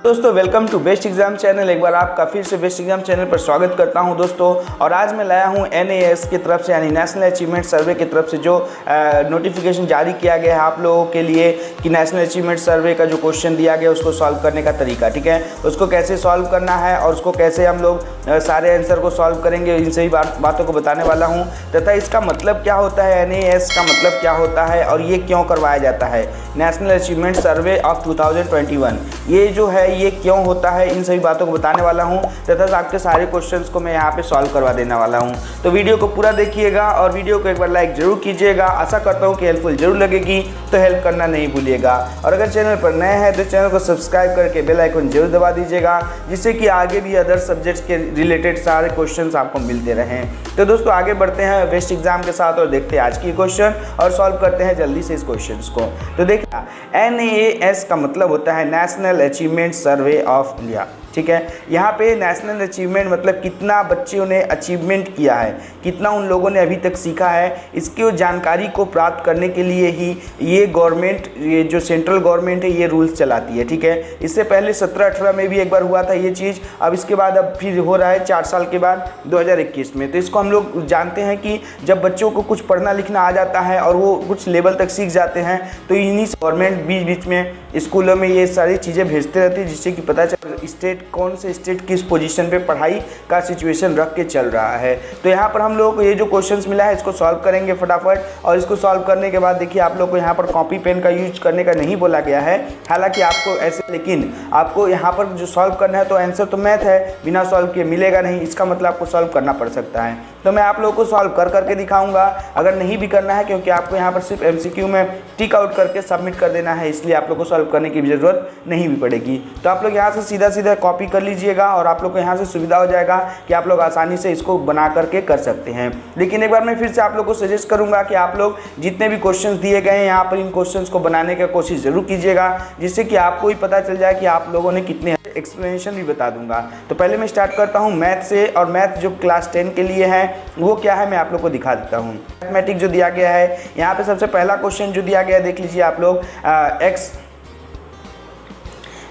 दोस्तों welcome to Best Exam channel. एक बार आपका फिर से बेस्ट एग्जाम चैनल पर स्वागत करता हूं दोस्तों। और आज मैं लाया हूं NAS की तरफ से यानी नेशनल अचीवमेंट सर्वे की तरफ से जो नोटिफिकेशन जारी किया गया है आप लोगों के लिए कि नेशनल अचीवमेंट सर्वे का जो क्वेश्चन दिया गया उसको सॉल्व करने का तरीका, ठीक है, उसको कैसे सॉल्व करना है और उसको कैसे हम लोग सारे आंसर को सॉल्व करेंगे, इन सभी बातों को बताने वाला हूँ तथा इसका मतलब क्या होता है, NAS का मतलब क्या होता है और ये क्यों करवाया जाता है, नेशनल अचीवमेंट सर्वे ऑफ 2021 ये जो है ये क्यों होता है, इन सभी बातों को बताने वाला हूं तथा आपके सारे क्वेश्चंस को मैं यहां पे सॉल्व करवा देने वाला हूं। तो वीडियो को पूरा देखिएगा और वीडियो को एक बार लाइक जरूर कीजिएगा। आशा करता हूं कि हेल्पफुल जरूर लगेगी, तो हेल्प करना नहीं भूलिएगा। और अगर चैनल पर नए हैं तो चैनल को सब्सक्राइब करके बेल आइकन जरूर दबा दीजिएगा, जिससे कि आगे भी अदर सब्जेक्ट्स के रिलेटेड सारे क्वेश्चन आपको मिलते रहें। तो दोस्तों आगे बढ़ते हैं बेस्ट एग्जाम के साथ और देखते हैं आज की क्वेश्चन और सॉल्व करते हैं जल्दी से इस क्वेश्चन को। तो देखिए NAS का मतलब होता है national achievement survey of India, ठीक है। यहाँ पे नेशनल अचीवमेंट मतलब कितना बच्चों ने अचीवमेंट किया है, कितना उन लोगों ने अभी तक सीखा है, इसकी जानकारी को प्राप्त करने के लिए ही ये गवर्नमेंट, ये जो सेंट्रल गवर्नमेंट है ये रूल्स चलाती है, ठीक है। इससे पहले 17-18 में भी एक बार हुआ था ये चीज़, अब इसके बाद अब फिर हो रहा है 4 साल के बाद 2021 में। तो इसको हम लोग जानते हैं कि जब बच्चों को कुछ पढ़ना लिखना आ जाता है और वो कुछ लेवल तक सीख जाते हैं तो इन्हीं गवर्नमेंट बीच में स्कूलों में ये सारी चीज़ें भेजते रहती है, जिससे कि पता चले स्टेट कौन से स्टेट किस पोजीशन पे पढ़ाई का सिचुएशन रख के चल रहा है। तो यहाँ पर हम लोगों को ये जो क्वेश्चंस मिला है इसको सॉल्व करेंगे फटाफट। और इसको सॉल्व करने के बाद देखिए आप लोग को यहाँ पर कॉपी पेन का यूज करने का नहीं बोला गया है, हालांकि आपको ऐसे, लेकिन आपको यहाँ पर जो सॉल्व करना है तो आंसर तो मैथ है, बिना सॉल्व किए मिलेगा नहीं, इसका मतलब आपको सॉल्व करना पड़ सकता है। तो मैं आप लोगों को सॉल्व करके दिखाऊंगा। अगर नहीं भी करना है, क्योंकि आपको यहाँ पर सिर्फ MCQ में टिक आउट करके सबमिट कर देना है, इसलिए आप लोग को सॉल्व करने की ज़रूरत नहीं भी पड़ेगी। तो आप लोग यहाँ से सीधा कॉपी कर लीजिएगा और आप लोग को यहाँ से सुविधा हो जाएगा कि आप लोग आसानी से इसको बना करके कर सकते हैं। लेकिन एक बार मैं फिर से आप लोग को सजेस्ट करूँगा कि आप लोग जितने भी क्वेश्चन दिए गए हैं यहाँ पर इन क्वेश्चन को बनाने की कोशिश ज़रूर कीजिएगा, जिससे कि आपको ही पता चल जाए कि आप लोगों ने कितने, एक्सप्लेनेशन भी बता दूंगा। तो पहले मैं स्टार्ट करता हूं मैथ से, और मैथ जो क्लास 10 के लिए है वो क्या है मैं आप लोग को दिखा देता हूं। मैथमेटिक जो दिया गया है यहाँ पे सबसे पहला क्वेश्चन जो दिया गया है देख लीजिए आप लोग,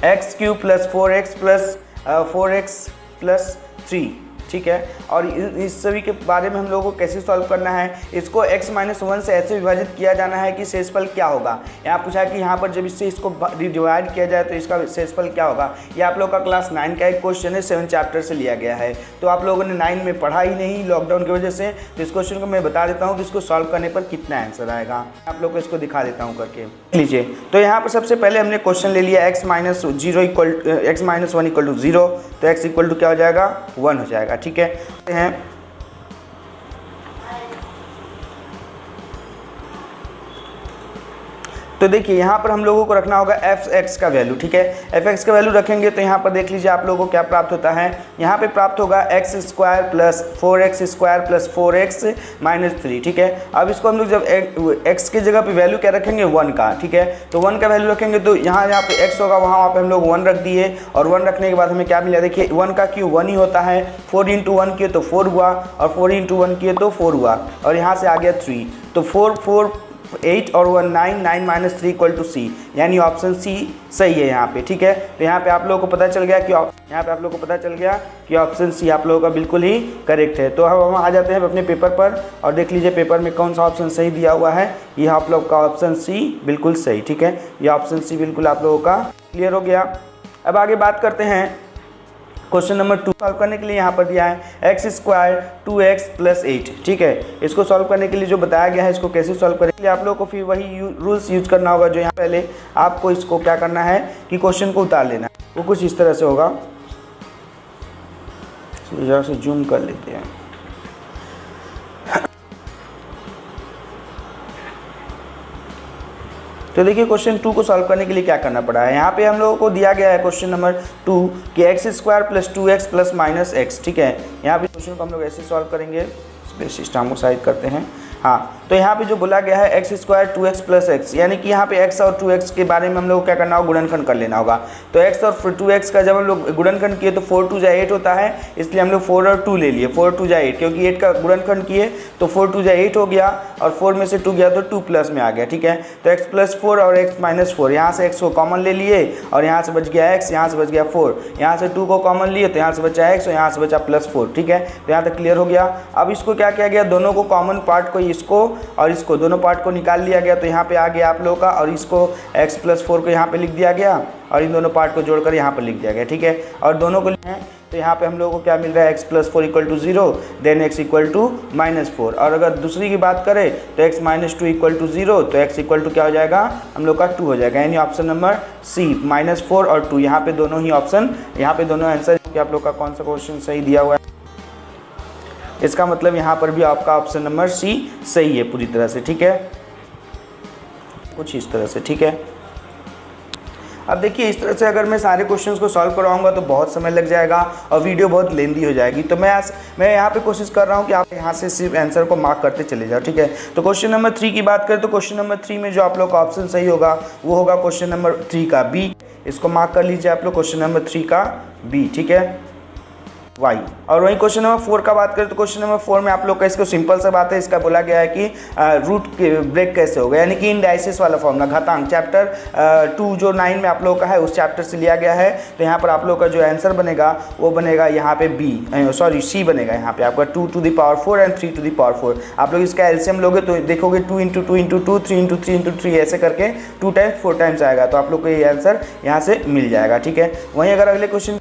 x cube plus 4x plus 3, ठीक है। और इस सभी के बारे में हम लोगों को कैसे सॉल्व करना है, इसको x-1 से ऐसे विभाजित किया जाना है कि शेषफल क्या होगा। यहाँ पूछा है कि यहाँ पर जब इससे इसको डिवाइड किया जाए तो इसका शेषफल क्या होगा। ये आप लोग का क्लास 9 का एक क्वेश्चन है, 7 चैप्टर से लिया गया है। तो आप लोगों ने 9 में पढ़ा ही नहीं लॉकडाउन की वजह से, तो इस क्वेश्चन को मैं बता देता हूँ कि इसको सॉल्व करने पर कितना आंसर आएगा। आप लोग को इसको दिखा देता हूँ करके लीजिए। तो यहाँ पर सबसे पहले हमने क्वेश्चन ले लिया x-1 इक्वल टू 0, तो x इक्वल टू क्या हो जाएगा 1 हो जाएगा, ठीक है। तो देखिए यहाँ पर हम लोगों को रखना होगा fx का वैल्यू, ठीक है। fx का वैल्यू रखेंगे तो यहाँ पर देख लीजिए आप लोगों को क्या प्राप्त होता है, यहाँ पे प्राप्त होगा x² plus 4x² plus 4x minus 3, ठीक है। अब इसको हम लोग जब x की जगह पे वैल्यू क्या रखेंगे 1 का, ठीक है। तो 1 का वैल्यू रखेंगे तो यहाँ पे x होगा, वहाँ पे हम लोग 1 रख दिए, और 1 रखने के बाद हमें क्या मिला, देखिए 1 का क्यों 1 ही होता है, 4 × 1 किए तो 4 हुआ, और 4 × 1 किए तो 4 हुआ, और यहाँ से आ गया 3, तो 4 8 और 1 9 माइनस 3 इक्वल टू C, यानी ऑप्शन C सही है यहाँ पे, ठीक है। तो यहाँ पे आप लोगों को पता चल गया कि ऑप्शन C आप लोगों का बिल्कुल ही करेक्ट है। तो अब हम आ जाते हैं अपने पेपर पर और देख लीजिए पेपर में कौन सा ऑप्शन सही दिया हुआ है। यह आप लोग का ऑप्शन C बिल्कुल सही, ठीक है। यह ऑप्शन C बिल्कुल आप लोगों का क्लियर हो गया। अब आगे बात करते हैं क्वेश्चन नंबर 2 सॉल्व करने के लिए यहाँ पर दिया है x² 2x प्लस 8, ठीक है। इसको सॉल्व करने के लिए जो बताया गया है इसको कैसे सॉल्व करें, इसलिए आप लोग को फिर वही रूल्स यूज करना होगा जो यहाँ पहले आपको इसको क्या करना है कि क्वेश्चन को उतार लेना है। वो कुछ इस तरह से होगा, जरा से जूम कर लेते हैं। तो देखिए क्वेश्चन 2 को सॉल्व करने के लिए क्या करना पड़ा है। यहाँ पे हम लोगों को दिया गया है क्वेश्चन नंबर 2 कि x² plus 2x plus minus x, ठीक है। यहाँ पे क्वेश्चन को हम लोग ऐसे सॉल्व करेंगे, स्पेस सिस्टम को साइड करते हैं। हाँ, तो यहाँ पे जो बोला गया है x square 2x plus x, यानी कि यहाँ पे x और 2x के बारे में हम लोग को क्या करना होगा, गुणनखंड कर लेना होगा। तो x और 2x का जब हम लोग गुणनखंड किए तो 4 2 जा 8 होता है, इसलिए हम लोग 4 और 2 ले लिए, 4 2 जा 8, क्योंकि 8 का गुणनखंड किए तो 4 2 जा 8 हो गया और 4 में से 2 गया तो 2 प्लस में आ गया। ठीक है, तो x प्लस 4 और x माइनस 4, यहाँ से x को कॉमन ले लिए और यहाँ से बच गया x, यहाँ से बच गया 4, यहाँ से 2 को कॉमन लिए तो यहाँ से बचा x और यहाँ से बचा प्लस 4। ठीक है, तो यहाँ तक क्लियर हो गया। अब इसको क्या किया गया, दोनों को कॉमन पार्ट को, इसको और इसको, दोनों पार्ट को निकाल लिया गया, तो यहाँ पे आ गया आप लोगों का, और इसको x प्लस 4 को यहाँ पे लिख दिया गया और इन दोनों पार्ट को जोड़कर यहाँ पर लिख दिया गया। ठीक है, और दोनों को हैं तो यहाँ पे हम लोगों को क्या मिल रहा है, x plus 4 equal to 0, then x equal to minus 4, और अगर दूसरी की बात करें तो x माइनस 2 इक्वल टू 0, तो x इक्वल टू क्या हो जाएगा, हम लोग का 2 हो जाएगा, यानी ऑप्शन नंबर सी माइनस 4 और 2, यहाँ पे दोनों ही ऑप्शन, यहाँ पे दोनों आंसर कि आप लोग का कौन सा क्वेश्चन सही दिया हुआ है। इसका मतलब यहाँ पर भी आपका ऑप्शन नंबर सी सही है पूरी तरह से। ठीक है, कुछ इस तरह से। ठीक है, अब देखिए इस तरह से अगर मैं सारे क्वेश्चंस को सॉल्व करवाऊंगा तो बहुत समय लग जाएगा और वीडियो बहुत लेंदी हो जाएगी, तो मैं यहाँ पे कोशिश कर रहा हूँ कि आप यहाँ से सिर्फ आंसर को मार्क करते चले जाओ। ठीक है, तो क्वेश्चन नंबर 3 की बात करें तो क्वेश्चन नंबर 3 में जो आप लोग का ऑप्शन सही होगा वो होगा क्वेश्चन नंबर 3 का बी, इसको मार्क कर लीजिए आप लोग, क्वेश्चन नंबर 3 का बी। ठीक है, y। और वहीं क्वेश्चन नंबर 4 का बात करें तो क्वेश्चन नंबर 4 में आप लोग का, इसको सिंपल सा बात है, इसका बोला गया है कि रूट ब्रेक कैसे होगा, यानी कि इंडाइसिस वाला फॉर्मूला, घातांक, चैप्टर 2 जो 9 में आप लोग का है उस चैप्टर से लिया गया है। तो यहाँ पर आप लोग का जो आंसर बनेगा वो बनेगा यहाँ पे सी बनेगा, यहाँ पे आपका 2 to the power 4 and 3 to the power 4। आप लोग इसका एलसीएम लोगे तो देखोगे 2 इंटू 2 इंटू 2, 3 इंटू 3 इंटू 3, ऐसे करके 2 टाइम्स 4 टाइम्स आएगा, तो आप लोग को ये आंसर यहाँ से मिल जाएगा। ठीक है, वहीं अगर अगले क्वेश्चन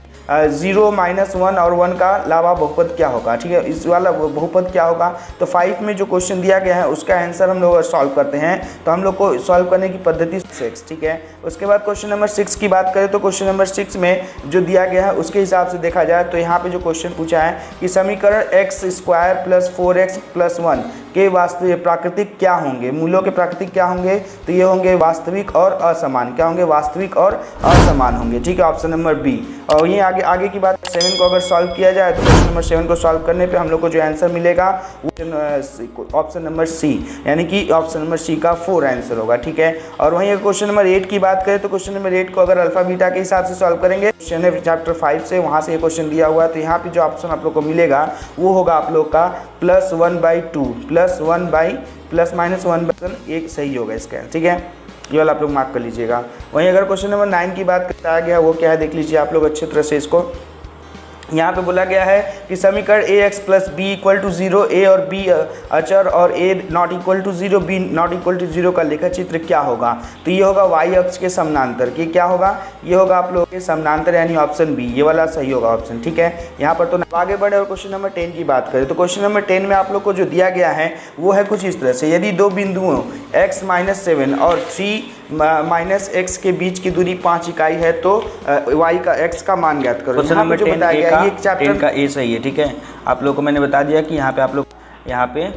0 माइनस 1 और 1 का अलावा बहुपद क्या होगा। ठीक है, इस वाला बहुपद क्या होगा, तो 5 में जो क्वेश्चन दिया गया है उसका आंसर हम लोग सॉल्व करते हैं, तो हम लोग को सॉल्व करने की पद्धति 6। ठीक है, उसके बाद क्वेश्चन नंबर 6 की बात करें तो क्वेश्चन नंबर 6 में जो दिया गया है उसके हिसाब से देखा जाए तो यहाँ पे जो क्वेश्चन पूछा है कि समीकरण x square plus 4x plus 1 के वास्तविक प्राकृतिक क्या होंगे, मूलों के प्राकृतिक क्या होंगे, तो ये होंगे वास्तविक और असमान। क्या होंगे, वास्तविक और असमान होंगे। ठीक है, ऑप्शन नंबर बी। और ये आगे की बात 7 को अगर सॉल्व किया जाए तो क्वेश्चन नंबर 7 को सॉल्व करने पे हम लोग को जो आंसर मिलेगा वो ऑप्शन नंबर सी, यानी कि ऑप्शन नंबर सी का 4 आंसर होगा। ठीक है, और वहीं अगर क्वेश्चन नंबर 8 की बात करें तो क्वेश्चन नंबर 8 को अगर अल्फा बीटा के हिसाब से सॉल्व करेंगे, क्वेश्चन है चैप्टर 5 से, वहाँ से ये क्वेश्चन दिया हुआ है, तो यहाँ पे जो ऑप्शन आप लोग को मिलेगा वो होगा आप लोग का +1/2 प्लस माइनस 1/, एक सही होगा इसका। ठीक है, ये वाला आप लोग मार्क कर लीजिएगा। वहीं अगर क्वेश्चन नंबर 9 की बात बताया गया वो क्या है देख लीजिए आप लोग अच्छी तरह से। इसको यहाँ पे बोला गया है कि समीकरण ax plus B equal to 0, a और b अचर और a not equal to 0, b not equal to 0 का लेखा चित्र क्या होगा, तो ये होगा y अक्ष के समानांतर। कि क्या होगा, ये होगा आप लोगों के समानांतर, यानी ऑप्शन बी, ये वाला सही होगा ऑप्शन। ठीक है, यहाँ पर तो आगे बढ़े और क्वेश्चन नंबर 10 की बात करें तो क्वेश्चन नंबर 10 में आप लोग को जो दिया गया है वो है कुछ इस तरह से, यदि दो बिंदुओं x माइनस 7 और 3 माइनस x के बीच की दूरी 5 इकाई है तो y का x का मान ज्ञात करो। क्वेश्चन नंबर 10 का ये चैप्टर का ए सही है। ठीक है, आप लोग को मैंने बता दिया कि यहाँ पे आप लोग यहाँ पे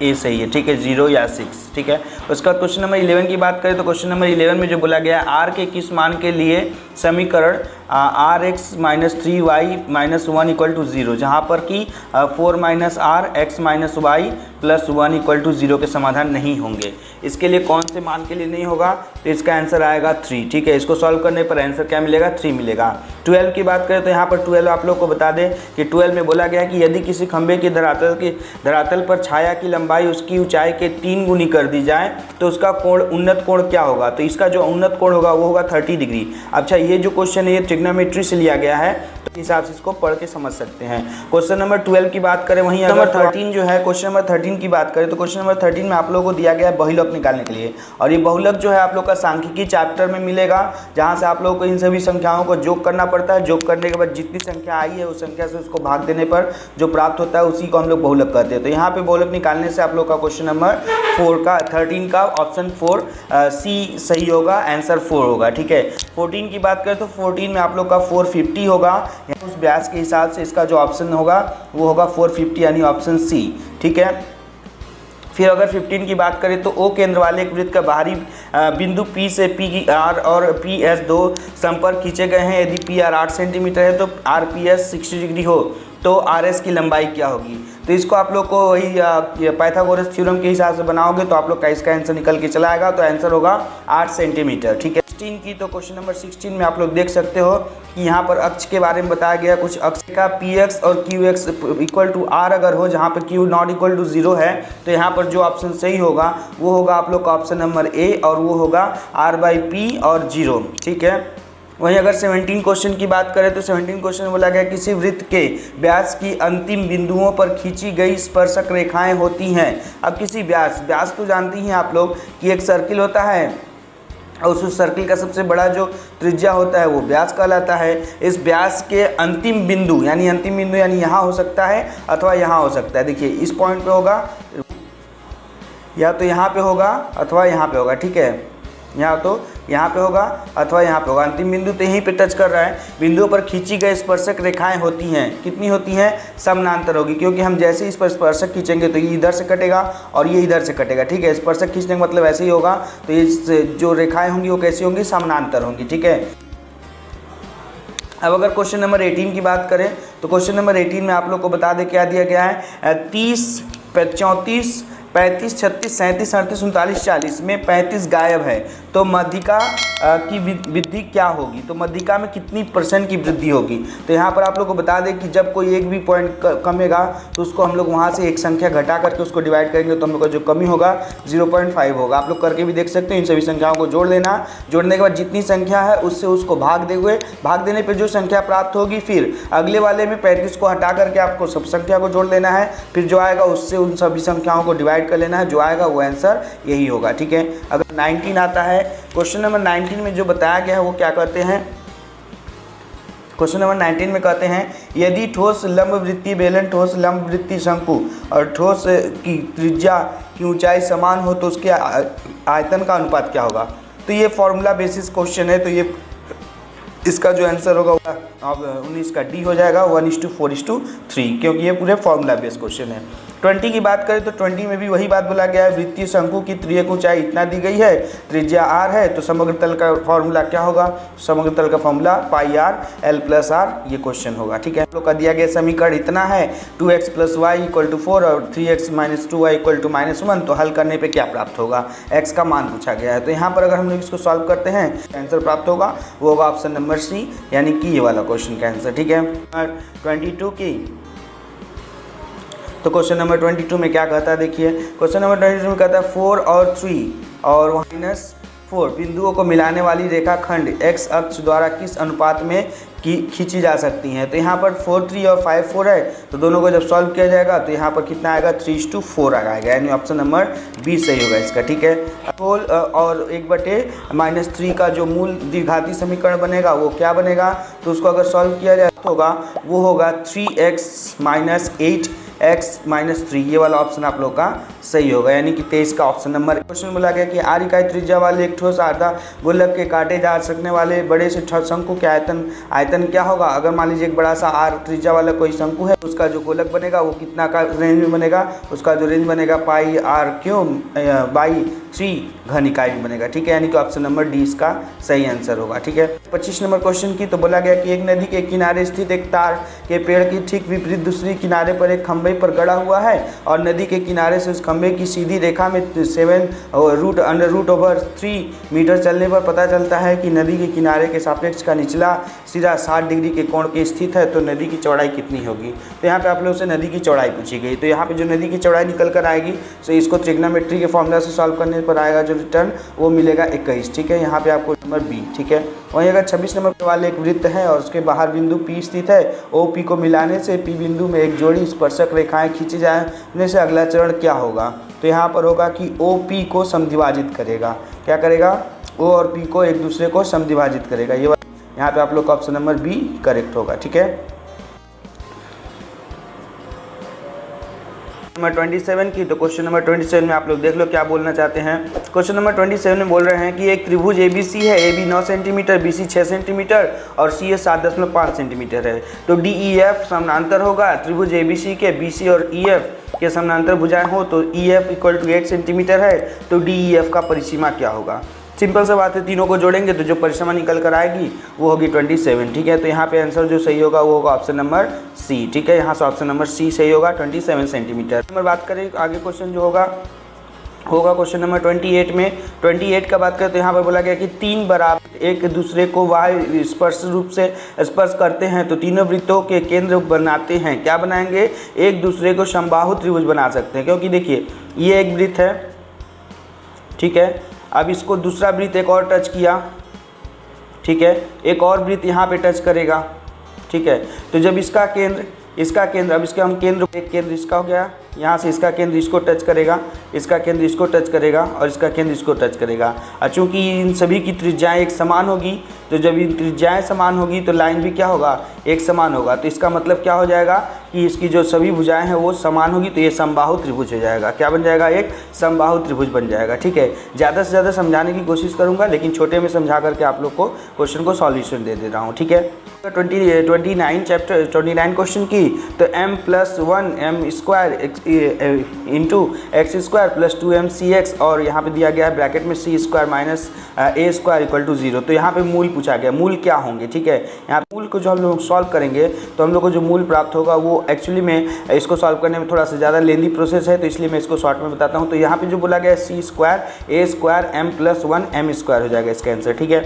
ए सही है। ठीक है, 0 या 6। ठीक है, उसका क्वेश्चन नंबर 11 की बात करें तो क्वेश्चन नंबर 11 में जो बोला गया है r के किस मान के लिए समीकरण rx minus 3y minus 1 equal to 0, जहाँ पर कि 4 minus r x minus Y plus 1 equal to 0 के समाधान नहीं होंगे। इसके लिए कौन से मान के लिए नहीं होगा, तो इसका आंसर आएगा 3। ठीक है, इसको सॉल्व करने पर आंसर क्या मिलेगा, 3 मिलेगा। 12 की बात करें तो यहाँ पर 12 आप लोग को बता दें कि 12 में बोला गया है कि यदि किसी खंभे की धरातल पर छाया की लंबाई उसकी ऊंचाई के 3 गुनी कर दी जाए तो उसका कोण, उन्नत कोण क्या होगा, तो इसका जो उन्नत कोण होगा वो होगा 30 डिग्री। अच्छा, ये जो क्वेश्चन है ये ट्रिग्नोमेट्री से लिया गया है, तो इस हिसाब से इसको पढ़ के समझ सकते हैं। क्वेश्चन नंबर 12 की बात करें, वहीं नंबर 13 जो है, क्वेश्चन नंबर 13 की बात करें तो क्वेश्चन नंबर 13 में आप लोगों को दिया गया है बहुलक निकालने के लिए, और ये बहुलक जो है आप लोग का सांख्यिकी चैप्टर में मिलेगा, जहाँ से आप लोगों को इन सभी संख्याओं को जोग करना पड़ता है। जोग करने के बाद जितनी संख्या आई है उस संख्या से उसको भाग देने पर जो प्राप्त होता है उसी को हम लोग बहुलक कहते हैं। तो यहाँ पे बहुलक निकालने से आप लोग का क्वेश्चन नंबर 13 का ऑप्शन 4 सी सही होगा, आंसर 4 होगा। ठीक है, 14 की बात करें तो 14 में आप लोग का 450 होगा, उस व्यास के हिसाब से इसका जो ऑप्शन होगा वो होगा 450, यानी ऑप्शन सी। ठीक है, फिर अगर 15 की बात करें तो ओ केंद्र वाले एक वृत्त का बाहरी बिंदु P से PR और PS दो संपर्क खींचे गए हैं। यदि PR 8 सेंटीमीटर है तो RPS 60 डिग्री हो तो RS की लंबाई क्या होगी। तो इसको आप लोग को वही पाइथागोरस थ्योरम के हिसाब से बनाओगे तो आप लोग का इसका आंसर निकल के चला आएगा। तो आंसर होगा 8 सेंटीमीटर। ठीक है, 16 की तो क्वेश्चन नंबर 16 में आप लोग देख सकते हो कि यहाँ पर अक्ष के बारे में बताया गया। कुछ अक्ष का PX और QX इक्वल टू R अगर हो, जहाँ पर Q नॉट इक्वल टू 0 है, तो यहाँ पर जो ऑप्शन सही होगा वो होगा आप लोग का ऑप्शन नंबर A और वो होगा R/P और 0। ठीक है, वहीं अगर 17 क्वेश्चन की बात करें तो 17 क्वेश्चन बोला गया किसी वृत्त के व्यास की अंतिम बिंदुओं पर खींची गई स्पर्शक रेखाएं होती हैं। अब किसी व्यास तो जानती हैं आप लोग कि एक सर्किल होता है और उस सर्किल का सबसे बड़ा जो त्रिज्या होता है वो व्यास कहलाता है। इस व्यास के अंतिम बिंदु यानी यहाँ हो सकता है अथवा यहाँ हो सकता है। देखिए इस पॉइंट पे होगा, या तो यहाँ पे होगा अथवा यहाँ पे होगा। ठीक है, यहाँ पे होगा अथवा यहाँ पे होगा। अंतिम बिंदु तो यहीं पे टच कर रहा है। बिंदुओं पर खींची गई स्पर्शक रेखाएं होती हैं, कितनी होती हैं, समानांतर होगी, क्योंकि हम जैसे इस पर स्पर्शक खींचेंगे तो ये इधर से कटेगा और ये इधर से कटेगा। ठीक है, स्पर्शक खींचने का मतलब ऐसे ही होगा। तो ये जो रेखाएं होंगी वो कैसी होंगी, समानांतर होंगी। ठीक है, अब अगर क्वेश्चन नंबर 18 की बात करें तो क्वेश्चन नंबर 18 में आप लोग को बता दें क्या दिया गया है। 30, 34, 35, 36, 37, 38, 39, 40 में 35 गायब है तो मध्यिका की वृद्धि क्या होगी। तो मध्यिका में कितनी % की वृद्धि होगी। तो यहाँ पर आप लोग को बता दें कि जब कोई एक भी पॉइंट कमेगा तो उसको हम लोग वहाँ से एक संख्या घटा करके उसको डिवाइड करेंगे तो हम लोग का जो कमी होगा 0.5 होगा। आप लोग करके भी देख सकते हैं। इन सभी संख्याओं को जोड़ लेना, जोड़ने के बाद जितनी संख्या है उससे उसको भाग देने पर जो संख्या प्राप्त होगी, फिर अगले वाले में 35 को हटा करके आपको सब संख्या को जोड़ लेना है। फिर जो आएगा उससे उन सभी संख्याओं को डिवाइड कर लेना है, जो आएगा वो आंसर यही होगा। ठीक है, अगर 19 आता है, क्वेश्चन नंबर 19 में जो बताया गया है वो क्या कहते हैं। क्वेश्चन नंबर 19 में कहते हैं यदि ठोस लंबवृत्तीय बेलन, ठोस लंबवृत्तीय शंकु और ठोस की त्रिज्या की ऊंचाई समान हो तो उसके आयतन का अनुपात क्या होगा। तो ये फॉर्मूला बेसिस क्वेश्चन है, तो ये इसका जो आंसर होगा 19 का D हो जाएगा 1:4:3, क्योंकि ये पूरे फॉर्मूला बेस्ड क्वेश्चन है। 20 की बात करें तो 20 में भी वही बात बोला गया है। वृत्तीय शंकु की त्रिज्यक ऊंचाई इतना दी गई है, त्रिज्या r है, तो समग्र तल का फॉर्मूला क्या होगा। समग्र तल का फॉर्मूला πr/l+r ये क्वेश्चन होगा। ठीक है, हम लोग का दिया गया समीकरण इतना है 2x + y = 4 और 3x - 2y = -1। तो हल करने पे क्या प्राप्त होगा, x का मान पूछा गया है। तो यहाँ पर अगर हम लोग इसको सॉल्व करते हैं आंसर प्राप्त होगा, वो होगा ऑप्शन नंबर C, यानी कि ये वाला क्वेश्चन का आंसर। ठीक है, 22 की तो क्वेश्चन नंबर 22 में क्या कहता है, देखिए क्वेश्चन नंबर 22 में कहता है 4 और 3 और -4 बिंदुओं को मिलाने वाली रेखाखंड x अक्ष द्वारा किस अनुपात में खींची जा सकती हैं। तो यहाँ पर 4, 3 और 5, 4 है, तो दोनों को जब सॉल्व किया जाएगा तो यहाँ पर कितना आएगा 3:4 आएगा, यानी ऑप्शन नंबर B सही होगा इसका। ठीक है, होल और 1/-3 का जो मूल द्विघाती समीकरण बनेगा वो क्या बनेगा, तो उसको अगर सॉल्व किया जाए तो होगा वो होगा 3x - 8x - 3, ये वाला ऑप्शन आप लोग का सही होगा, यानी कि 23 का ऑप्शन नंबर। क्वेश्चन बोला गया कि r इकाई त्रिज्या वाले एक ठोस आधा गोलक के काटे जा सकने वाले बड़े से शंकु के आयतन क्या होगा। अगर मान लीजिए एक बड़ा सा r त्रिज्या वाला कोई शंकु है, उसका जो गोलक बनेगा वो कितना का रेंज में बनेगा, उसका जो रेंज बनेगा πr³/3 घन इकाई में बनेगा। ठीक है, यानी कि ऑप्शन नंबर D इसका सही आंसर होगा। ठीक है, 25 नंबर क्वेश्चन की तो बोला गया कि एक नदी के किनारे स्थित एक तार के पेड़ की ठीक विपरीत दूसरी किनारे पर एक खंभे पर गड़ा हुआ है और नदी के किनारे से उस खंभे की सीधी रेखा में 7√3 मीटर चलने पर पता चलता है कि नदी के किनारे के सापेक्ष का निचला सिरा 60 डिग्री के कोण के स्थित है, तो नदी की चौड़ाई कितनी होगी। तो यहाँ पे आप लोगों से नदी की चौड़ाई पूछी गई, तो यहाँ पे जो नदी की चौड़ाई निकल कर आएगी तो इसको ट्रिग्नोमेट्री के फॉर्मूला से सॉल्व करने पर आएगा जो रिटर्न वो मिलेगा 21। ठीक है, यहाँ पे आपको नंबर B। ठीक है, वहीं अगर 26 नंबर वाले एक वृत्त है और उसके बाहर बिंदु P स्थित है, OP को मिलाने से P बिंदु में एक जोड़ी स्पर्शक रेखाएं खींची जाने से अगला चरण क्या होगा। तो यहाँ पर होगा कि OP को समद्विभाजित करेगा। क्या करेगा, O और P को एक दूसरे को समद्विभाजित करेगा। ये यहाँ पे आप लोग का ऑप्शन नंबर B करेक्ट होगा। ठीक है, नंबर 27 की तो क्वेश्चन नंबर 27 में आप लोग देख लो क्या बोलना चाहते हैं। क्वेश्चन नंबर 27 में बोल रहे हैं कि एक त्रिभुज ABC है, AB 9 सेंटीमीटर, BC 6 सेंटीमीटर और CA 7.5 सेंटीमीटर है। तो DEF समानांतर होगा त्रिभुज ABC के। BC और EF के समानांतर भुजाएं हो तो EF इक्वल टू 8 सेंटीमीटर है, तो DEF का परिसीमा क्या होगा। सिंपल सा बात है, तीनों को जोड़ेंगे तो जो परिसीमा निकल कर आएगी वो होगी 27, ठीक है। तो यहाँ पे आंसर जो सही होगा वो होगा ऑप्शन नंबर सी, ठीक है। यहाँ से ऑप्शन नंबर सी सही होगा, 27 सेंटीमीटर। नंबर बात करें आगे क्वेश्चन जो होगा क्वेश्चन नंबर 28 में। 28 का बात करें तो यहाँ पर बोला गया कि तीन बराबर एक दूसरे को वाह्य स्पर्श रूप से स्पर्श करते हैं तो तीनों वृत्तों के केंद्र बनाते हैं। क्या बनाएंगे, एक दूसरे को समबाहु त्रिभुज बना सकते हैं, क्योंकि देखिए ये एक वृत्त है, ठीक है। अब इसको दूसरा वृत्त एक और टच किया, ठीक है, एक और वृत्त यहाँ पे टच करेगा, ठीक है। तो जब इसका केंद्र अब इसके हम केंद्र, एक केंद्र इसका हो गया, यहाँ से इसका केंद्र इसको टच करेगा, इसका केंद्र इसको टच करेगा और इसका केंद्र इसको टच करेगा। और चूँकि इन सभी की त्रिज्याएं एक समान होगी, तो जब इन त्रिज्याएं समान होगी तो लाइन भी क्या होगा, एक समान होगा। तो इसका मतलब क्या हो जाएगा कि इसकी जो सभी भुजाएं हैं वो समान होगी, तो ये समबाहु त्रिभुज हो जाएगा। क्या बन जाएगा, एक समबाहु त्रिभुज बन जाएगा, ठीक है। ज़्यादा से ज़्यादा समझाने की कोशिश करूँगा, लेकिन छोटे में समझा करके आप लोग को क्वेश्चन को सॉल्यूशन दे रहा हूँ, ठीक है। 29 क्वेश्चन की, तो m+1 m² into x² plus 2mcx और यहाँ पे दिया गया है ब्रैकेट में c² minus a² equal to 0। तो यहाँ पे मूल पूछा गया, मूल क्या होंगे, ठीक है। यहाँ मूल को जो हम लोग सॉल्व करेंगे तो हम लोग को जो मूल प्राप्त होगा वो एक्चुअली में इसको सॉल्व करने में थोड़ा सा ज़्यादा लेंदी प्रोसेस है, तो इसलिए मैं इसको शॉर्ट में बताता हूँ। तो यहाँ पे जो बोला गया है c² a² m+1 m² हो जाएगा इसका आंसर, ठीक है।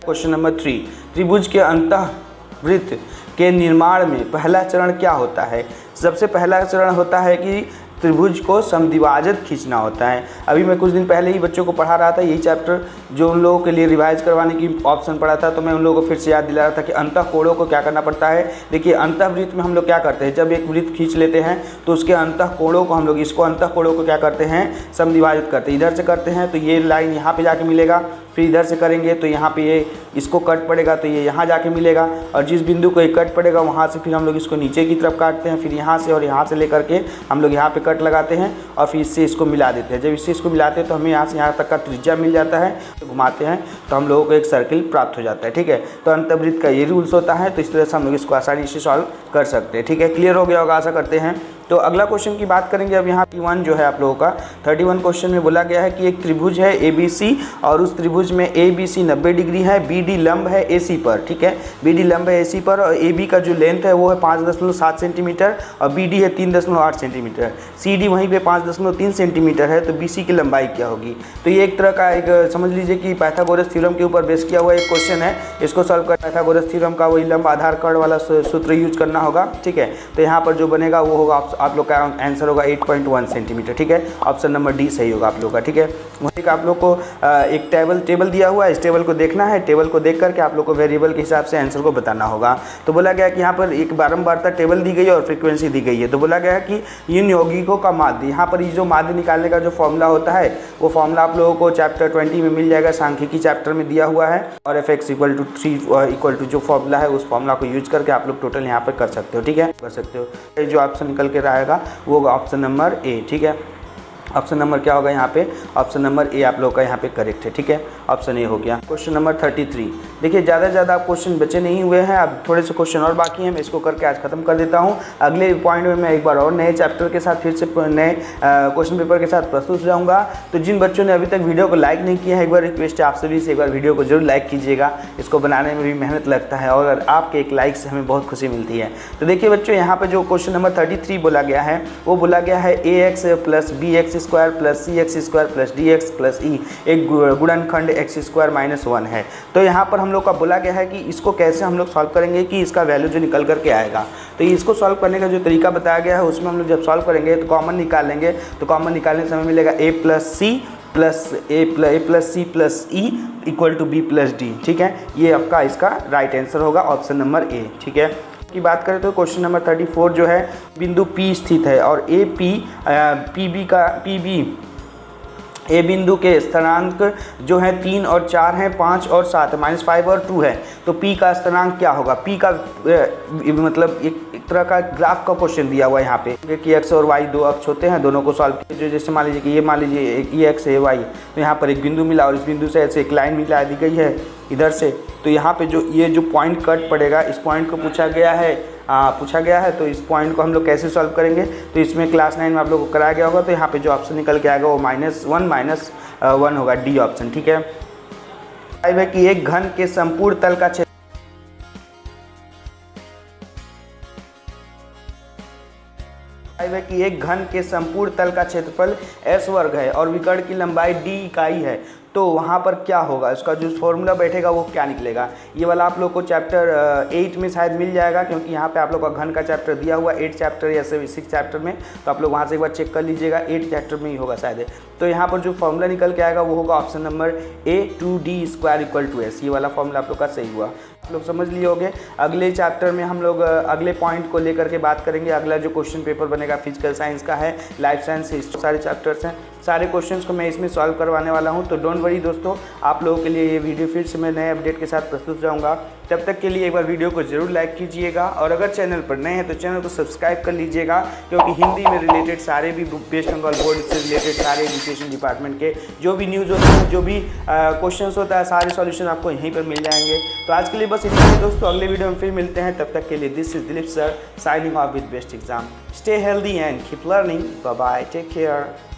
क्वेश्चन नंबर 3, त्रिभुज के अंतःवृत्त के निर्माण में पहला चरण क्या होता है। सबसे पहला चरण होता है कि त्रिभुज को समद्विभाजक खींचना होता है। अभी मैं कुछ दिन पहले ही बच्चों को पढ़ा रहा था यही चैप्टर, जो उन लोगों के लिए रिवाइज करवाने की ऑप्शन पड़ा था, तो मैं उन लोगों को फिर से याद दिला रहा था कि अंतःकोणों को क्या करना पड़ता है। देखिए अंतःवृत्त में हम लोग क्या करते हैं, जब एक वृत्त खींच लेते हैं तो उसके अंतःकोणों को हम लोग इसको अंतःकोणों को क्या करते हैं, समद्विभाजित करते हैं। इधर से करते हैं तो ये लाइन यहाँ पे जाके मिलेगा, फिर इधर से करेंगे तो यहाँ पे ये इसको कट पड़ेगा तो ये यहाँ जाके मिलेगा, और जिस बिंदु को ये कट पड़ेगा वहाँ से फिर हम लोग इसको नीचे की तरफ काटते हैं, फिर यहाँ से और यहाँ से लेकर के हम लोग यहाँ पे कट लगाते हैं और फिर इससे इसको मिला देते हैं। जब इससे इसको मिलाते हैं तो हमें यहाँ से यहाँ तक का त्रिज्या मिल जाता है, तो घुमाते हैं तो हम लोगों को एक सर्किल प्राप्त हो जाता है, ठीक है। तो अंतःवृत्त का ये रूल्स होता है, तो इस तरह से हम लोग इसको आसानी से सॉल्व कर सकते हैं, ठीक है। क्लियर हो गया होगा आशा करते हैं। तो अगला क्वेश्चन की बात करेंगे। अब यहाँ 31 जो है आप लोगों का 31 क्वेश्चन में बोला गया है कि एक त्रिभुज है ABC और उस त्रिभुज में ABC 90 डिग्री है, BD लंब है AC पर, ठीक है। BD लंब है AC पर और AB का जो लेंथ है वो है 5.7 सेंटीमीटर और BD है 3.8 सेंटीमीटर। CD वहीं पे 5.3 सेंटीमीटर है, तो BC की लंबाई क्या होगी। तो ये एक तरह का एक समझ लीजिए कि पाइथागोरस थ्योरम के ऊपर बेस किया हुआ एक क्वेश्चन है। इसको सॉल्व कर पाइथागोरस थ्योरम का वही लंब आधार कार्ड वाला सूत्र यूज करना होगा, ठीक है। तो यहाँ पर जो बनेगा वो होगा, आप लोग का आंसर होगा 8.1 सेंटीमीटर, ठीक है। ऑप्शन नंबर डी सही होगा आप लोग का, ठीक है। वहीं आप लोग को एक टेबल दिया हुआ है, इस टेबल को देखना है। टेबल को देख करके आप लोग को वेरिएबल के हिसाब से आंसर को बताना होगा। तो बोला गया कि यहाँ पर एक बारंबारता टेबल दी गई है और फ्रीक्वेंसी दी गई है। तो बोला गया है कि इन यौगिकों का माध्य, यहाँ पर ये जो माध्य निकालने का जो फॉर्मूला होता है वो फॉर्मूला आप लोगों को चैप्टर 20 में मिल जाएगा, सांख्यिकी चैप्टर में दिया हुआ है। और Fx = 3 इक्वल टू जो फॉर्मूला है उस फॉर्मूला को यूज करके आप लोग टोटल यहाँ पर कर सकते हो, ठीक है, कर सकते हो। जो ऑप्शन निकल के रहेगा वो होगा ऑप्शन नंबर ए, ठीक है। ऑप्शन नंबर क्या होगा यहाँ पे, ऑप्शन नंबर ए आप लोग का यहाँ पे करेक्ट है, ठीक है। ऑप्शन ए हो गया। क्वेश्चन नंबर 33, देखिए ज़्यादा से ज़्यादा क्वेश्चन बचे नहीं हुए हैं, अब थोड़े से क्वेश्चन और बाकी हैं। मैं इसको करके आज खत्म कर देता हूँ। अगले पॉइंट में मैं एक बार और नए चैप्टर के साथ फिर से नए क्वेश्चन पेपर के साथ प्रस्तुत हो जाऊँगा। तो जिन बच्चों ने अभी तक वीडियो को लाइक नहीं किया है, एक बार रिक्वेस्ट है आप सभी से, एक बार वीडियो को जरूर लाइक कीजिएगा। इसको बनाने में भी मेहनत लगता है और आपके एक लाइक से हमें बहुत खुशी मिलती है। तो देखिए बच्चों, यहाँ पर जो क्वेश्चन नंबर 33 बोला गया है वो बोला गया है ax + bx² + cx² + dx + e एक गुणनखंड x² - 1 है। तो यहाँ पर हम लोग का बोला गया है कि इसको कैसे हम लोग सॉल्व करेंगे कि इसका वैल्यू जो निकल करके आएगा। तो इसको सॉल्व करने का जो तरीका बताया गया है उसमें हम लोग जब सॉल्व करेंगे तो कॉमन निकालेंगे, तो कॉमन निकालने समय मिलेगा a + c + e = b + d, ठीक है। ये आपका इसका राइट आंसर होगा ऑप्शन नंबर ए, ठीक है। की बात करें तो क्वेश्चन नंबर 34 जो है बिंदु P स्थित है और ए बिंदु के स्थिरांक जो है 3 और 4 हैं, 5 और 7 है, -5 और 2 है। तो P का स्थिरांक क्या होगा। P का मतलब एक तरह का ग्राफ का क्वेश्चन दिया हुआ है यहाँ पे कि x और y दो अक्ष होते हैं, दोनों को सॉल्व किया। जो जैसे मान लीजिए कि ये मान लीजिए ये x है y, तो यहाँ पर एक बिंदु मिला और इस बिंदु से ऐसे एक लाइन मिला दी गई है इधर से। तो यहाँ पे जो ये जो पॉइंट कट पड़ेगा, इस पॉइंट को पूछा गया है पूछा गया है। तो इस पॉइंट को हम लोग कैसे सॉल्व करेंगे, तो इसमें क्लास 9 में आप लोग को कराया गया होगा। तो यहाँ पे जो ऑप्शन निकल के आएगा वो -1 होगा, डी ऑप्शन, ठीक है। है कि एक घन के संपूर्ण तल का है कि एक घन के संपूर्ण तल का क्षेत्रफल s वर्ग है और विकर्ण की लंबाई d इकाई है, तो वहाँ पर क्या होगा, इसका जो फॉर्मूला बैठेगा वो क्या निकलेगा। ये वाला आप लोग को चैप्टर 8 में शायद मिल जाएगा, क्योंकि यहाँ पे आप लोग का घन का चैप्टर दिया हुआ 8 चैप्टर या 6 चैप्टर में, तो आप लोग वहाँ से एक बार चेक कर लीजिएगा, 8 चैप्टर में ही होगा शायद। तो यहाँ पर जो फॉर्मूला निकल के आएगा वो होगा option number A 2D² = S। ये वाला फॉर्मूला आप लोग का सही हुआ, आप लोग समझ लिए होंगे। अगले चैप्टर में हम लोग अगले पॉइंट को लेकर के बात करेंगे। अगला जो क्वेश्चन पेपर बनेगा फिजिकल साइंस का है, लाइफ साइंस, हिस्ट्री, सारे चैप्टर्स हैं, सारे क्वेश्चंस को मैं इसमें सॉल्व करवाने वाला हूं। तो डोंट वरी दोस्तों, आप लोगों के लिए ये वीडियो फिर से मैं नए अपडेट के साथ प्रस्तुत जाऊंगा। तब तक के लिए एक बार वीडियो को जरूर लाइक कीजिएगा, और अगर चैनल पर नए हैं तो चैनल को सब्सक्राइब कर लीजिएगा, क्योंकि हिंदी में रिलेटेड सारे भी वेस्ट बंगाल बोर्ड से रिलेटेड सारे एजुकेशन डिपार्टमेंट के जो भी न्यूज़ होते हैं, जो भी क्वेश्चन होता है, सारे सॉल्यूशन आपको यहीं पर मिल जाएंगे। तो आज के लिए बस इतना ही दोस्तों, अगले वीडियो में फिर मिलते हैं। तब तक के लिए this is Dilip sir signing off with Best Exam. Stay healthy and keep learning. Bye bye, take care.